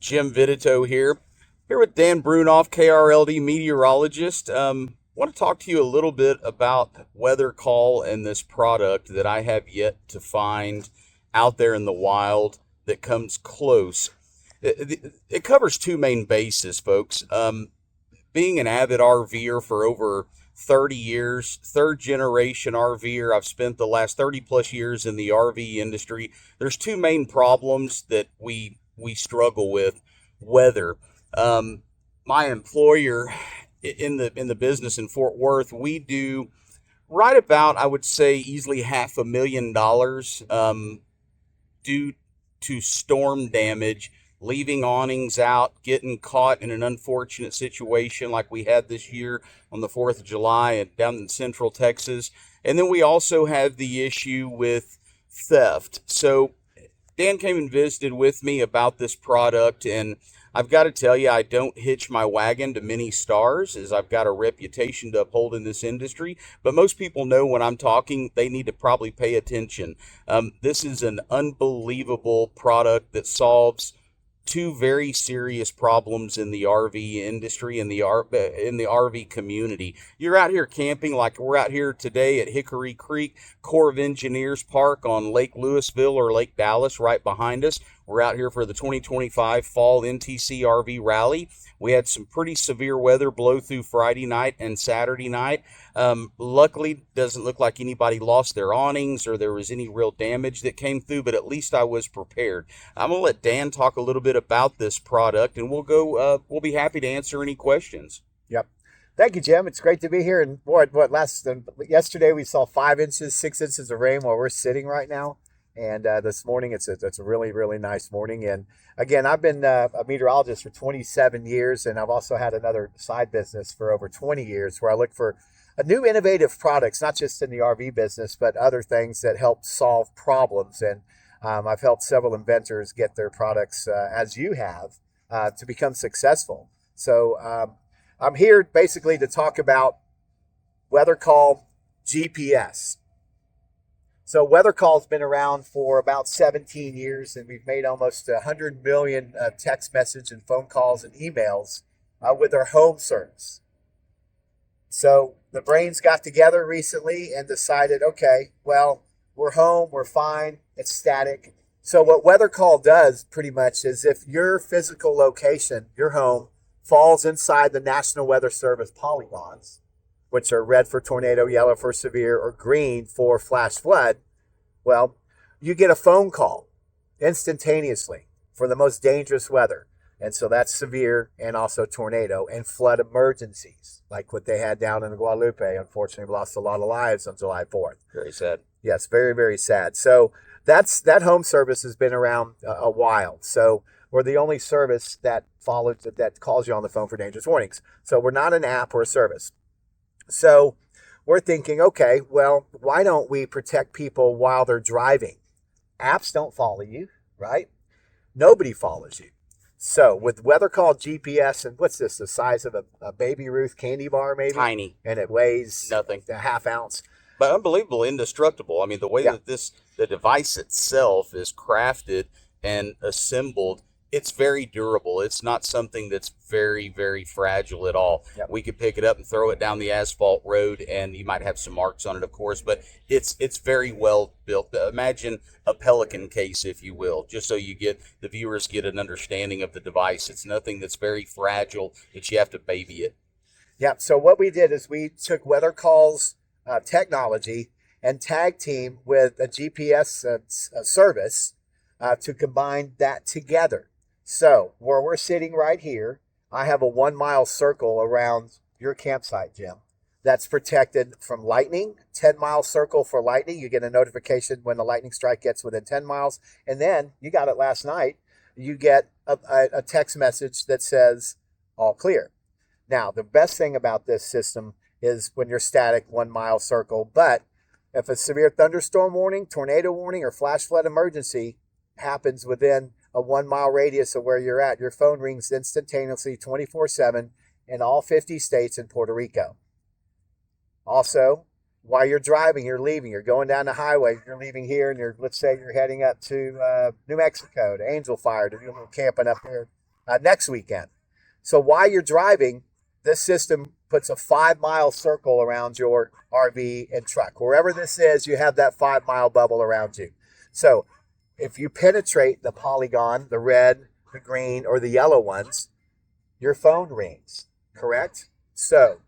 Jim Vititow here with Dan Brounoff, KRLD meteorologist. Want to talk to you a little bit about Weathercall and this product that I have yet to find out there in the wild that comes close. It covers two main bases, folks. Being an avid RVer for over 30 years, third generation RVer. I've spent the last 30 plus years in the RV industry. There's two main problems that we struggle with. Weather. My employer in the business in Fort Worth, we do right about, I would say, easily $500,000 due to storm damage, leaving awnings out, getting caught in an unfortunate situation like we had this year on the 4th of July and down in central Texas. And then we also have the issue with theft. So Dan came and visited with me about this product, and I've got to tell you, I don't hitch my wagon to many stars, as I've got a reputation to uphold in this industry. But most people know when I'm talking, they need to probably pay attention. This is an unbelievable product that solves two very serious problems in the RV industry and in the RV community. You're out here camping like we're out here today at Hickory Creek Corps of Engineers Park on Lake Louisville or Lake Dallas right behind us. We're out here for the 2025 Fall NTC RV Rally. We had some pretty severe weather blow through Friday night and Saturday night. Luckily, doesn't look like anybody lost their awnings or there was any real damage that came through, but at least I was prepared. I'm going to let Dan talk a little bit about this product, and we'll be happy to answer any questions. Yep. Thank you, Jim. It's great to be here. And yesterday we saw 5 inches, 6 inches of rain where we're sitting right now. And this morning, it's a really, really nice morning. And again, I've been a meteorologist for 27 years, and I've also had another side business for over 20 years where I look for new innovative products, not just in the RV business, but other things that help solve problems. And I've helped several inventors get their products, as you have, to become successful. So I'm here basically to talk about Weathercall GPS. So Weathercall's been around for about 17 years, and we've made almost 100 million text message and phone calls and emails with our home service. So the brains got together recently and decided, okay, well, we're home, we're fine, it's static. So what Weathercall does pretty much is if your physical location, your home, falls inside the National Weather Service polygons, which are red for tornado, yellow for severe, or green for flash flood, well, you get a phone call instantaneously for the most dangerous weather. And so that's severe and also tornado and flood emergencies, like what they had down in Guadalupe. Unfortunately, we lost a lot of lives on July 4th. Very sad. Yes, very, very sad. So that home service has been around a while. So we're the only service that calls you on the phone for dangerous warnings. So we're not an app or a service. So we're thinking, okay, well, why don't we protect people while they're driving? Apps don't follow you, right? Nobody follows you. So with Weathercall GPS, and what's this, the size of a Baby Ruth candy bar maybe? Tiny. And it weighs nothing, a half ounce. But unbelievable, indestructible. I mean, the way that the device itself is crafted and assembled, it's very durable. It's not something that's very, very fragile at all. Yep. We could pick it up and throw it down the asphalt road, and you might have some marks on it, of course, but it's very well built. Imagine a Pelican case, if you will, just so the viewers get an understanding of the device. It's nothing that's very fragile that you have to baby it. Yeah, so what we did is we took Weathercall's technology and tag team with a GPS service to combine that together. So where we're sitting right here, I have a 1 mile circle around your campsite, Jim, that's protected from lightning, 10-mile circle for lightning. You get a notification when the lightning strike gets within 10 miles. And then you got it last night. You get a text message that says all clear. Now, the best thing about this system is when you're static 1 mile circle. But if a severe thunderstorm warning, tornado warning, or flash flood emergency happens within a 1 mile radius of where you're at, your phone rings instantaneously 24/7 in all 50 states and Puerto Rico. Also, while you're driving, you're leaving, you're going down the highway, you're leaving here, and let's say you're heading up to New Mexico, to Angel Fire, to do a little camping up there next weekend. So while you're driving, this system puts a 5-mile circle around your RV and truck. Wherever this is, you have that 5-mile bubble around you. So if you penetrate the polygon, the red, the green, or the yellow ones, your phone rings, correct? So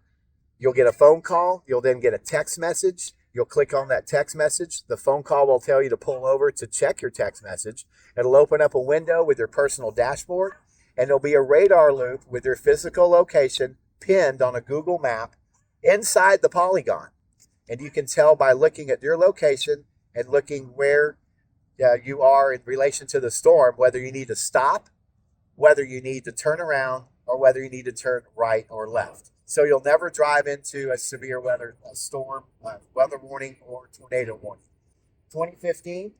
you'll get a phone call. You'll then get a text message. You'll click on that text message. The phone call will tell you to pull over to check your text message. It'll open up a window with your personal dashboard, and there'll be a radar loop with your physical location pinned on a Google map inside the polygon. And you can tell by looking at your location and looking where you are in relation to the storm, whether you need to stop, whether you need to turn around, or whether you need to turn right or left. So you'll never drive into a severe weather storm, weather warning, or tornado warning. 2015,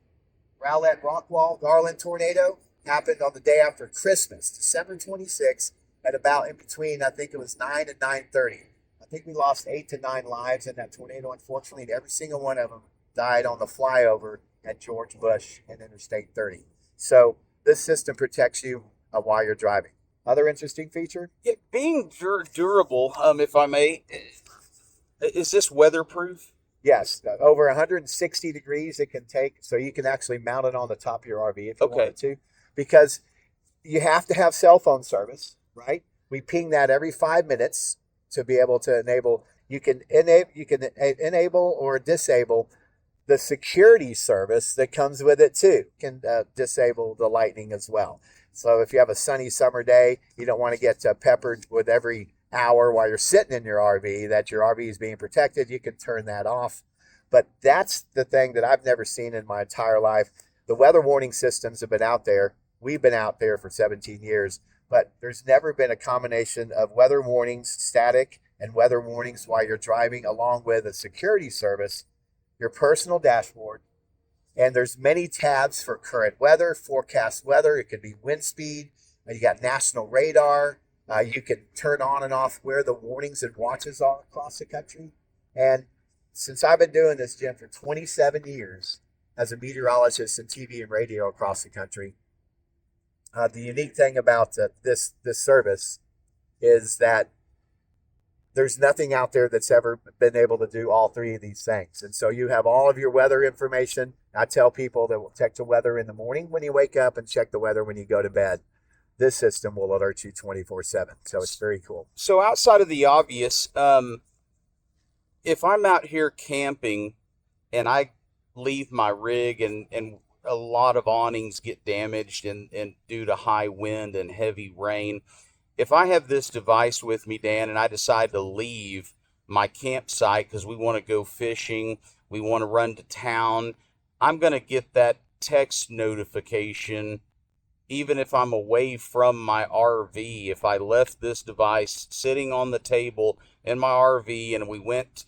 Rowlett Rockwall Garland tornado happened on the day after Christmas, December 26th, at about in between, I think it was 9 and 9:30. I think we lost 8 to 9 lives in that tornado, unfortunately, and every single one of them died on the flyover at George Bush and Interstate 30. So this system protects you while you're driving. Other interesting feature? Yeah, being durable, if I may, is this weatherproof? Yes, over 160 degrees it can take, so you can actually mount it on the top of your RV if you wanted to, because you have to have cell phone service, right? We ping that every 5 minutes to be able to enable. You can enable or disable the security service that comes with it too. You can disable the lightning as well. So if you have a sunny summer day, you don't want to get peppered with every hour while you're sitting in your RV that your RV is being protected, you can turn that off. But that's the thing that I've never seen in my entire life. The weather warning systems have been out there. We've been out there for 17 years, but there's never been a combination of weather warnings, static, and weather warnings while you're driving, along with a security service, your personal dashboard, and there's many tabs for current weather, forecast weather. It could be wind speed. You got national radar. You can turn on and off where the warnings and watches are across the country. And since I've been doing this, Jim, for 27 years as a meteorologist in TV and radio across the country, the unique thing about this service is that there's nothing out there that's ever been able to do all three of these things. And so you have all of your weather information. I tell people that will check the weather in the morning when you wake up and check the weather when you go to bed. This system will alert you 24/7. So it's very cool. So outside of the obvious, if I'm out here camping and I leave my rig and a lot of awnings get damaged and due to high wind and heavy rain, if I have this device with me, Dan, and I decide to leave my campsite because we want to go fishing, we want to run to town, I'm going to get that text notification even if I'm away from my RV. If I left this device sitting on the table in my RV and we went,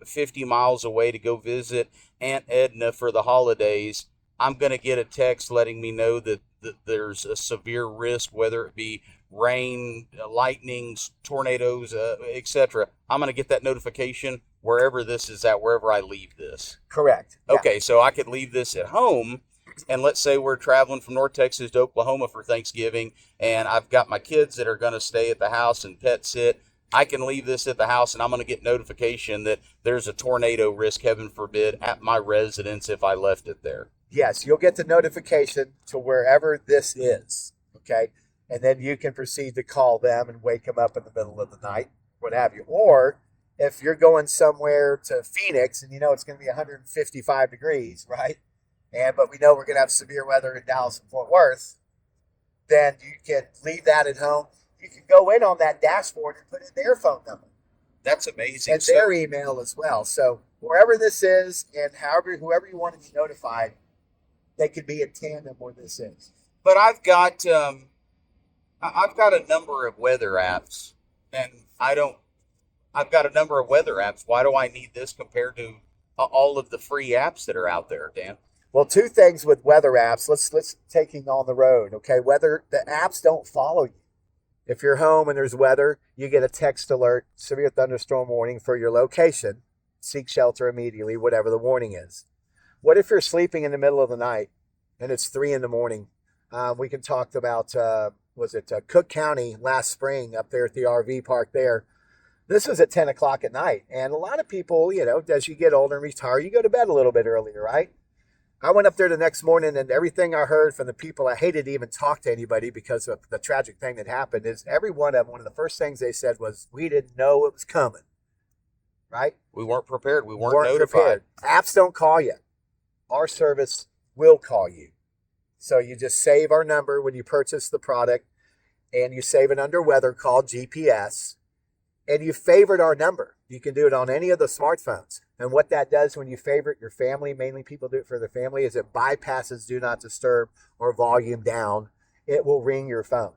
50 miles away to go visit Aunt Edna for the holidays, I'm going to get a text letting me know that there's a severe risk, whether it be rain, lightnings, tornadoes, etc. I'm going to get that notification wherever this is at, wherever I leave this. Correct. Yeah. Okay, so I could leave this at home, and let's say we're traveling from North Texas to Oklahoma for Thanksgiving, and I've got my kids that are going to stay at the house and pet sit. I can leave this at the house, and I'm going to get notification that there's a tornado risk, heaven forbid, at my residence if I left it there. Yes, you'll get the notification to wherever this is, okay? And then you can proceed to call them and wake them up in the middle of the night, what have you. Or if you're going somewhere to Phoenix and it's going to be 155 degrees, right? But we know we're going to have severe weather in Dallas and Fort Worth, then you can leave that at home. You can go in on that dashboard and put in their phone number. That's amazing. And their email as well. So wherever this is and whoever you want to be notified, they could be in tandem where this is. But I've got a number of weather apps, and I've got a number of weather apps. Why do I need this compared to all of the free apps that are out there, Dan? Well, two things with weather apps. Let's taking on the road, okay? The apps don't follow you. If you're home and there's weather, you get a text alert, severe thunderstorm warning for your location. Seek shelter immediately, whatever the warning is. What if you're sleeping in the middle of the night and it's 3 a.m? We can talk about Cook County last spring up there at the RV park there. This was at 10 o'clock at night. And a lot of people, as you get older and retire, you go to bed a little bit earlier, right? I went up there the next morning, and everything I heard from the people, I hated to even talk to anybody because of the tragic thing that happened, is every one of them, one of the first things they said was, we didn't know it was coming, right? We weren't prepared. We weren't notified. Prepared. Apps don't call you. Our service will call you. So you just save our number when you purchase the product, and you save it under Weathercall GPS. And you favorite our number. You can do it on any of the smartphones. And what that does when you favorite your family, mainly people do it for their family, is it bypasses do not disturb or volume down. It will ring your phone.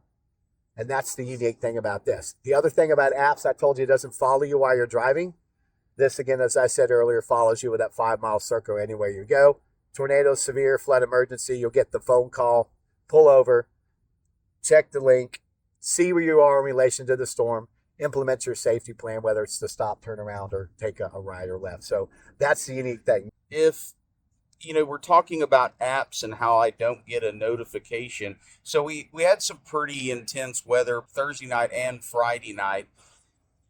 And that's the unique thing about this. The other thing about apps, I told you, it doesn't follow you while you're driving. This, again, as I said earlier, follows you with that 5-mile circle anywhere you go. Tornado, severe, flood emergency, you'll get the phone call, pull over, check the link, see where you are in relation to the storm, implement your safety plan, whether it's to stop, turn around, or take a right or left. So that's the unique thing. If, we're talking about apps and how I don't get a notification. So we had some pretty intense weather Thursday night and Friday night,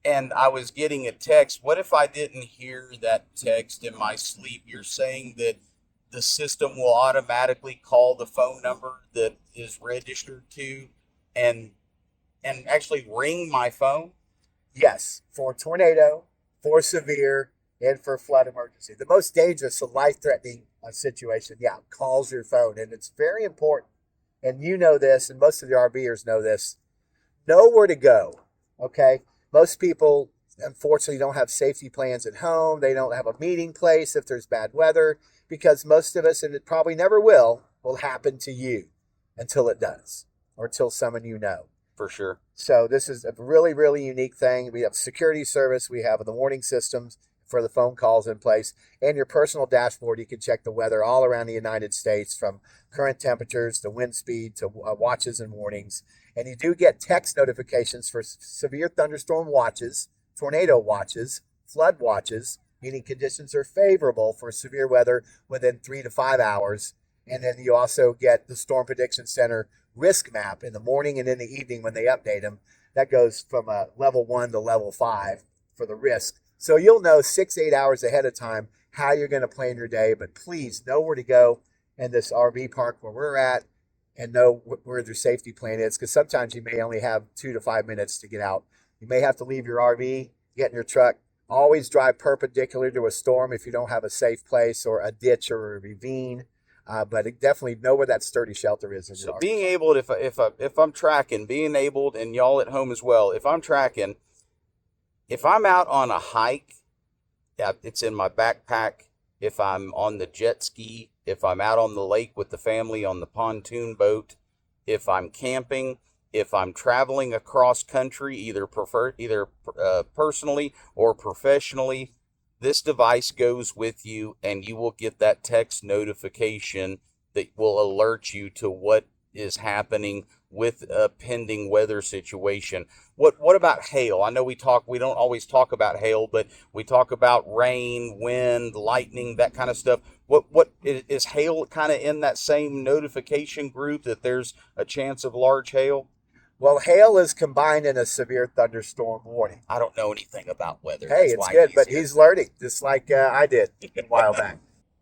and I was getting a text. What if I didn't hear that text in my sleep? You're saying that the system will automatically call the phone number that is registered to and actually ring my phone? Yes, for tornado, for severe, and for flood emergency. The most dangerous, life-threatening situation, calls your phone. And it's very important. And you know this, and most of the RVers know this. Know where to go, okay? Most people, unfortunately, don't have safety plans at home. They don't have a meeting place if there's bad weather, because most of us, and it probably never will happen to you until it does, or until someone you know. For sure. So this is a really, really unique thing. We have security service. We have the warning systems for the phone calls in place. And your personal dashboard, you can check the weather all around the United States, from current temperatures to wind speed to watches and warnings. And you do get text notifications for severe thunderstorm watches, tornado watches, flood watches, meaning conditions are favorable for severe weather within 3 to 5 hours. And then you also get the Storm Prediction Center risk map in the morning and in the evening when they update them. That goes from level 1 to level 5 for the risk. So you'll know 6-8 hours ahead of time how you're going to plan your day. But please know where to go in this RV park where we're at, and know where their safety plan is, because sometimes you may only have 2 to 5 minutes to get out. You may have to leave your RV, get in your truck. Always drive perpendicular to a storm if you don't have a safe place or a ditch or a ravine. But definitely know where that sturdy shelter is. So being able, if I'm tracking, being able, and y'all at home as well, if I'm tracking, if I'm out on a hike, it's in my backpack. If I'm on the jet ski, if I'm out on the lake with the family on the pontoon boat, if I'm camping, if I'm traveling across country, either personally or professionally, this device goes with you, and you will get that text notification that will alert you to what is happening with a pending weather situation. What about hail? I know we don't always talk about hail, but we talk about rain, wind, lightning, that kind of stuff. What is hail kind of in that same notification group, that there's a chance of large hail? Well, hail is combined in a severe thunderstorm warning. I don't know anything about weather. Hey, it's good, but he's learning, just like I did a while back.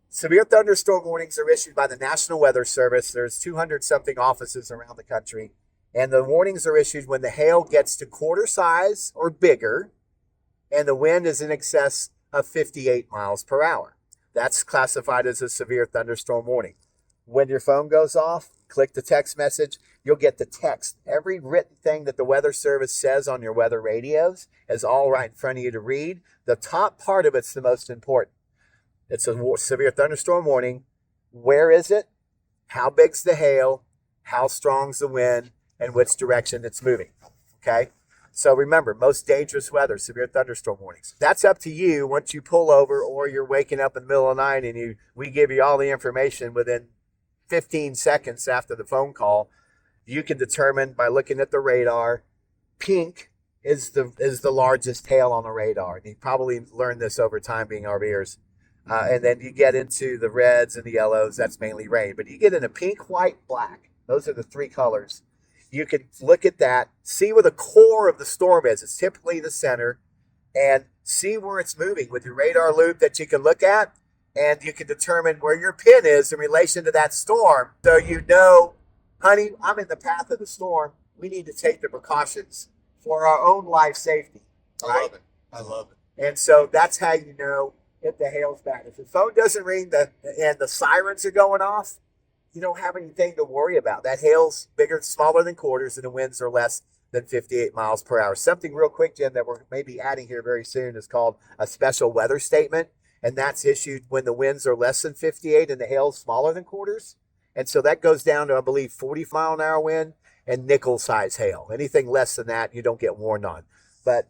Severe thunderstorm warnings are issued by the National Weather Service. There's 200-something offices around the country. And the warnings are issued when the hail gets to quarter size or bigger, and the wind is in excess of 58 miles per hour. That's classified as a severe thunderstorm warning. When your phone goes off, click the text message. You'll get the text. Every written thing that the Weather Service says on your weather radios is all right in front of you to read. The top part of it's the most important. It's a severe thunderstorm warning. Where is it? How big's the hail? How strong's the wind? And which direction it's moving. Okay? So remember, most dangerous weather, severe thunderstorm warnings. That's up to you once you pull over, or you're waking up in the middle of the night and we give you all the information within 15 seconds after the phone call. You can determine by looking at the radar. Pink is the largest hail on the radar. And you probably learned this over time being RVers. And then you get into the reds and the yellows. That's mainly rain. But you get into pink, white, black. Those are the three colors. you can look at that, see where the core of the storm is. It's typically the center, and see where it's moving with your radar loop that you can look at, and you can determine where your pin is in relation to that storm. So you know, honey, I'm in the path of the storm. We need to take the precautions for our own life safety. Right? I love it. I love it. And so that's how you know if the hail's bad. If the phone doesn't ring and the sirens are going off, you don't have anything to worry about. That hail's smaller than quarters, and the winds are less than 58 miles per hour. Something real quick, Jim, that we're maybe adding here very soon is called a special weather statement, and that's issued when the winds are less than 58 and the hail's smaller than quarters. And so that goes down to, I believe, 40-mile-an-hour wind and nickel-size hail. Anything less than that, you don't get warned on. But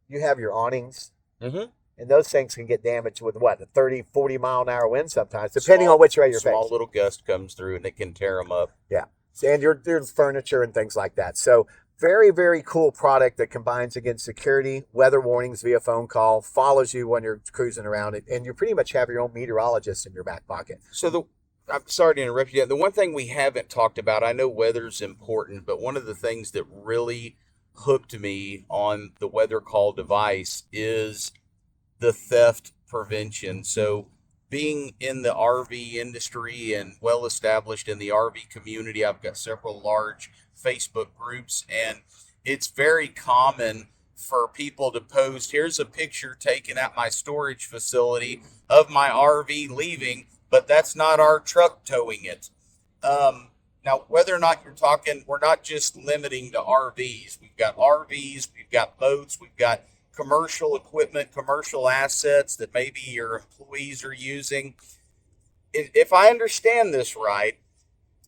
you have your awnings, and those things can get damaged with what, a 30, 40-mile-an-hour wind sometimes, depending on which way you're facing. Small little gust comes through, and it can tear them up. Yeah, and your furniture and things like that. So very, very cool product that combines, again, security, weather warnings via phone call, follows you when you're cruising around, and you pretty much have your own meteorologist in your back pocket. So I'm sorry to interrupt you. The one thing we haven't talked about, I know weather's important, but one of the things that really hooked me on the Weathercall device is the theft prevention. So being in the RV industry and well established in the RV community, I've got several large Facebook groups, and it's very common for people to post, here's a picture taken at my storage facility of my RV leaving, but that's not our truck towing it. Now, whether or not you're talking, we're not just limiting to RVs. We've got RVs, we've got boats, we've got commercial equipment, commercial assets that maybe your employees are using. If I understand this right,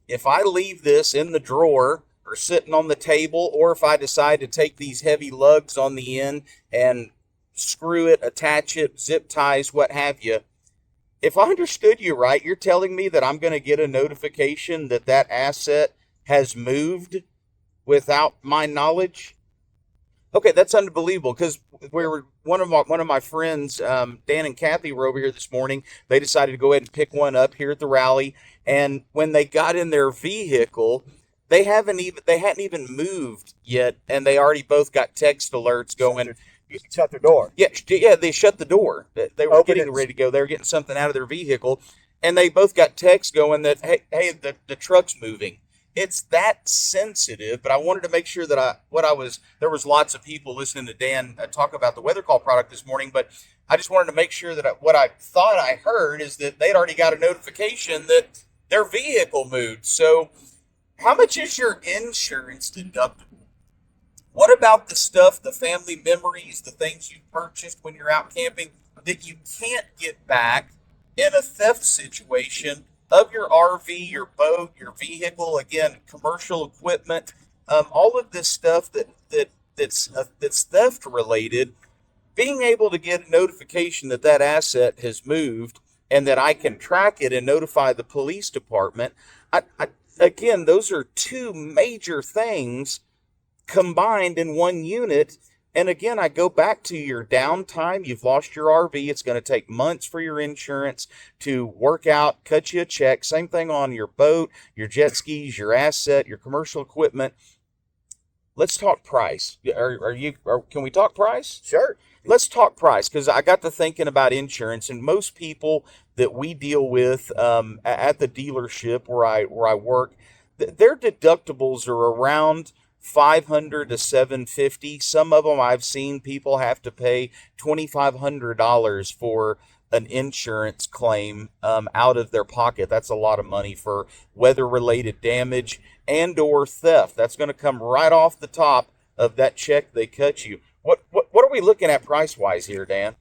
if I leave this in the drawer or sitting on the table, or if I decide to take these heavy lugs on the end and screw it, attach it, zip ties, what have you, if I understood you right, you're telling me that I'm going to get a notification that that asset has moved without my knowledge? Okay, that's unbelievable, because one of my friends, Dan and Kathy, were over here this morning. They decided to go ahead and pick one up here at the rally, and when they got in their vehicle, they hadn't even moved yet, and they already both got text alerts going. Shut the door. Yeah, they shut the door. They were getting ready to go. They were getting something out of their vehicle, and they both got texts going that, hey, the truck's moving. It's that sensitive, but I wanted to make sure that there was lots of people listening to Dan talk about the Weathercall product this morning, but I just wanted to make sure that what I thought I heard is that they'd already got a notification that their vehicle moved. So how much is your insurance deductible? What about the stuff, the family memories, the things you purchased when you're out camping that you can't get back in a theft situation of your RV, your boat, your vehicle, again, commercial equipment, all of this stuff that's theft related? Being able to get a notification that that asset has moved and that I can track it and notify the police department, again, those are two major things combined in one unit. And again, I go back to your downtime. You've lost your RV. It's going to take months for your insurance to work out, cut you a check. Same thing on your boat, your jet skis, your asset, your commercial equipment. Let's talk price. Can we talk price? Sure. Let's talk price, because I got to thinking about insurance, and most people that we deal with at the dealership where I work, their deductibles are around $500 to $750. Some of them I've seen people have to pay $2,500 for an insurance claim out of their pocket. That's a lot of money for weather-related damage and or theft. That's going to come right off the top of that check they cut you. What are we looking at price-wise here, Dan?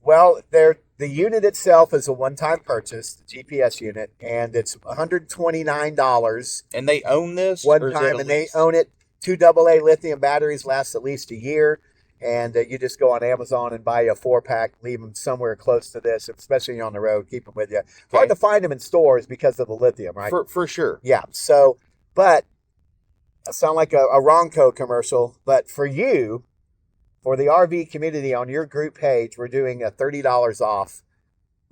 Well, the unit itself is a one-time purchase, the GPS unit, and it's $129. And they own this? One time, and they own it. 2 AA lithium batteries last at least a year, and you just go on Amazon and buy a 4-pack, leave them somewhere close to this, especially on the road, keep them with you. Okay. Hard to find them in stores because of the lithium, right? For sure. Yeah, so, but, I sound like a Ronco commercial, but for you, for the RV community on your group page, we're doing a $30 off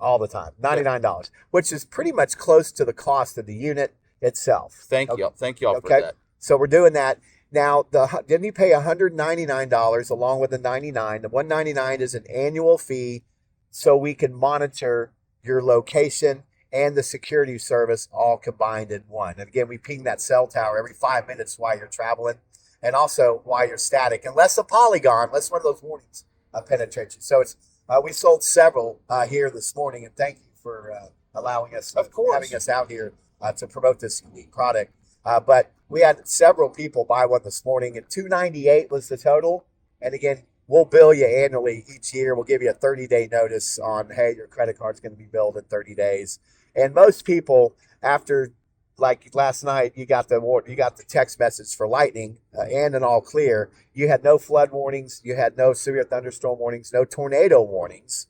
all the time, $99, which is pretty much close to the cost of the unit itself. Thank you all for that. So we're doing that. Now, then you pay $199 along with the 99. The $199 is an annual fee so we can monitor your location and the security service all combined in one. And again, we ping that cell tower every 5 minutes while you're traveling and also while you're static, unless a polygon, unless one of those warnings penetrates you. So it's we sold several here this morning, and thank you for allowing us, of course, having us out here to promote this unique product. But we had several people buy one this morning, and $298 was the total. And again, we'll bill you annually each year. We'll give you a 30-day notice on, hey, your credit card's going to be billed in 30 days. And most people, after, like last night, you got the text message for lightning and an all clear. You had no flood warnings. You had no severe thunderstorm warnings, no tornado warnings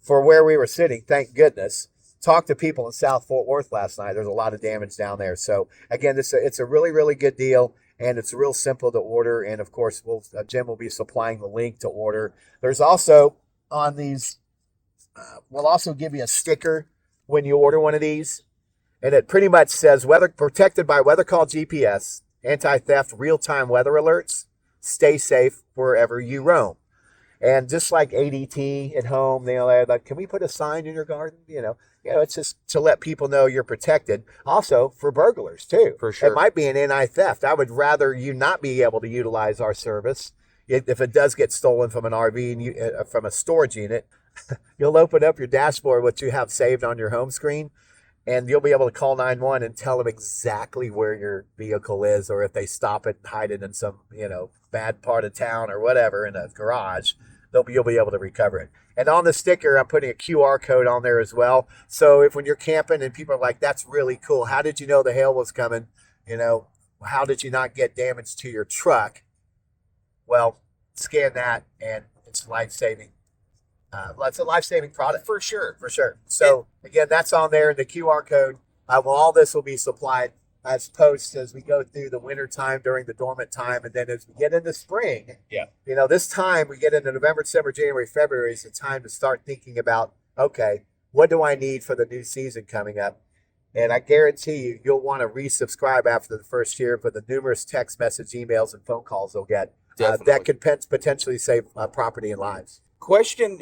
for where we were sitting. Thank goodness. Talked to people in South Fort Worth last night. There's a lot of damage down there. So again, it's a really, really good deal, and it's real simple to order. And of course, Jim will be supplying the link to order. There's also on these, we'll also give you a sticker when you order one of these, and it pretty much says protected by Weathercall GPS, anti-theft, real-time weather alerts. Stay safe wherever you roam. And just like ADT at home, they're like, can we put a sign in your garden? It's just to let people know you're protected. Also for burglars too. For sure. It might be an anti-theft. I would rather you not be able to utilize our service. If it does get stolen from an RV and from a storage unit, you'll open up your dashboard, what you have saved on your home screen, and you'll be able to call 911 and tell them exactly where your vehicle is, or if they stop it and hide it in some, bad part of town or whatever in a garage, you'll be able to recover it. And on the sticker, I'm putting a QR code on there as well. So if when you're camping and people are like, that's really cool. How did you know the hail was coming? How did you not get damage to your truck? Well, scan that, and it's life-saving. It's a life-saving product. For sure. So again, that's on there in the QR code. All this will be supplied as posts as we go through the winter time during the dormant time. And then as we get into spring, this time we get into November, December, January, February is the time to start thinking about, okay, what do I need for the new season coming up? And I guarantee you'll want to resubscribe after the first year for the numerous text message, emails, and phone calls you'll get. That could potentially save property and lives. Question,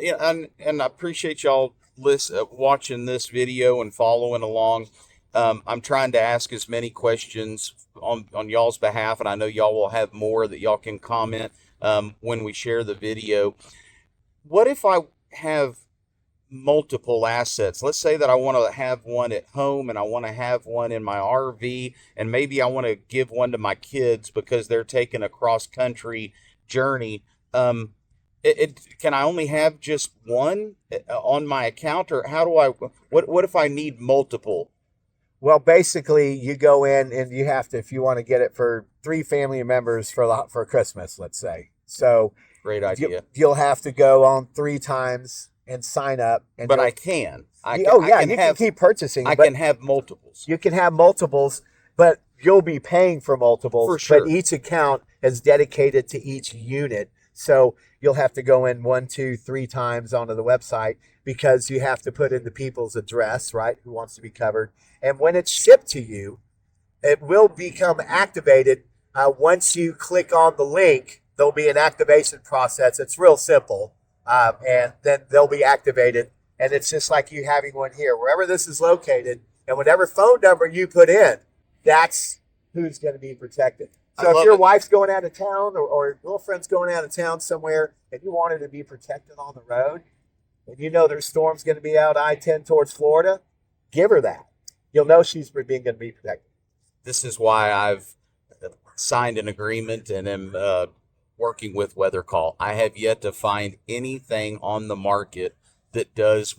and I appreciate y'all watching this video and following along. I'm trying to ask as many questions on y'all's behalf, and I know y'all will have more that y'all can comment when we share the video. What if I have multiple assets? Let's say that I want to have one at home and I want to have one in my RV, and maybe I want to give one to my kids because they're taking a cross-country journey. Can I only have just one on my account, or what if I need multiple? Well, basically, you go in and you have to, if you want to get it for 3 family members for Christmas, let's say. So great idea. You'll have to go on 3 times and sign up. But I can. You can keep purchasing. I can have multiples. You can have multiples, but you'll be paying for multiples. For sure. But each account is dedicated to each unit. So you'll have to go in 1, 2, 3 times onto the website because you have to put in the people's address, right, who wants to be covered. And when it's shipped to you, it will become activated. Once you click on the link, there'll be an activation process. It's real simple. And then they'll be activated. And it's just like you having one here. Wherever this is located and whatever phone number you put in, that's who's going to be protected. So if your wife's going out of town or girlfriend's going out of town somewhere and you want her to be protected on the road, and you know there's storms going to be out I-10 towards Florida, give her that. You'll know she's going to be protected. This is why I've signed an agreement and am working with Weathercall. I have yet to find anything on the market that does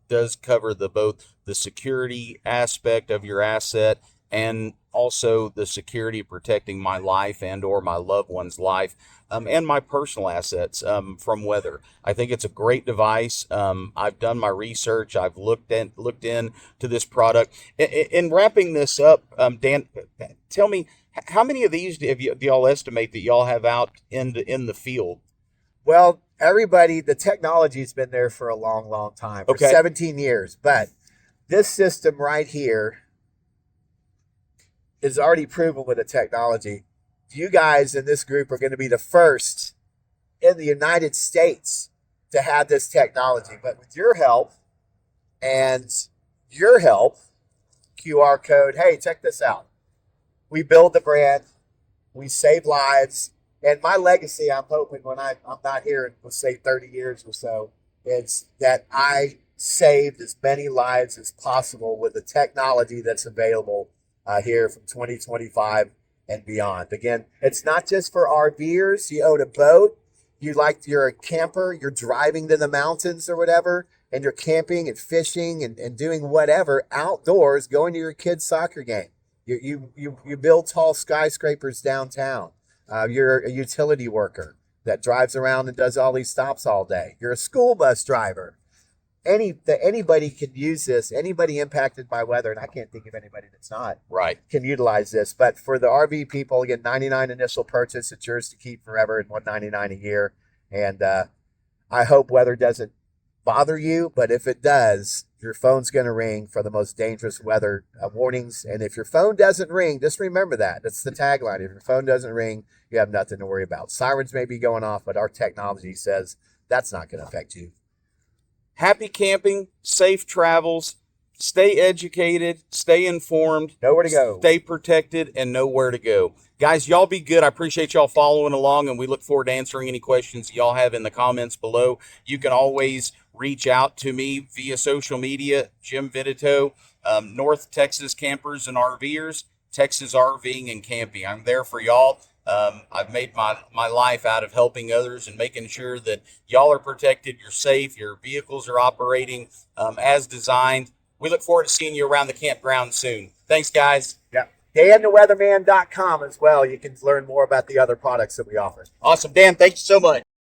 does cover both the security aspect of your asset and also the security of protecting my life and or my loved one's life and my personal assets from weather. I think it's a great device. I've done my research. I've looked into this product. In wrapping this up, Dan, tell me, how many of these do y'all estimate that y'all have out in the field? Well, the technology's been there for a long, long time, for 17 years. But this system right here is already proven with the technology. You guys in this group are going to be the first in the United States to have this technology. But with your help and your help, QR code, hey, check this out. We build the brand, we save lives, and my legacy, I'm hoping when I'm not here in, let's say, 30 years or so, is that I saved as many lives as possible with the technology that's available here from 2025 and beyond. Again, it's not just for RVers. You own a boat, you're a camper, you're driving to the mountains or whatever, and you're camping and fishing and doing whatever outdoors, going to your kid's soccer game. You build tall skyscrapers downtown. You're a utility worker that drives around and does all these stops all day. You're a school bus driver. Anybody can use this. Anybody impacted by weather, and I can't think of anybody that's not, Right. can utilize this. But for the RV people, again, $99 initial purchase. It's yours to keep forever and $199 a year. And I hope weather doesn't bother you, but if it does, your phone's going to ring for the most dangerous weather warnings. And if your phone doesn't ring, just remember that. That's the tagline. If your phone doesn't ring, you have nothing to worry about. Sirens may be going off, but our technology says that's not going to affect you. Happy camping, safe travels, stay educated, stay informed. Know where to go. Stay protected, and know where to go. Guys, y'all be good. I appreciate y'all following along, and we look forward to answering any questions y'all have in the comments below. You can always reach out to me via social media, Jim Vititow, North Texas Campers and RVers, Texas RVing and Camping. I'm there for y'all. I've made my life out of helping others and making sure that y'all are protected, you're safe, your vehicles are operating as designed. We look forward to seeing you around the campground soon. Thanks, guys. Yeah. DanTheWeatherman.com as well. You can learn more about the other products that we offer. Awesome. Dan, thank you so much.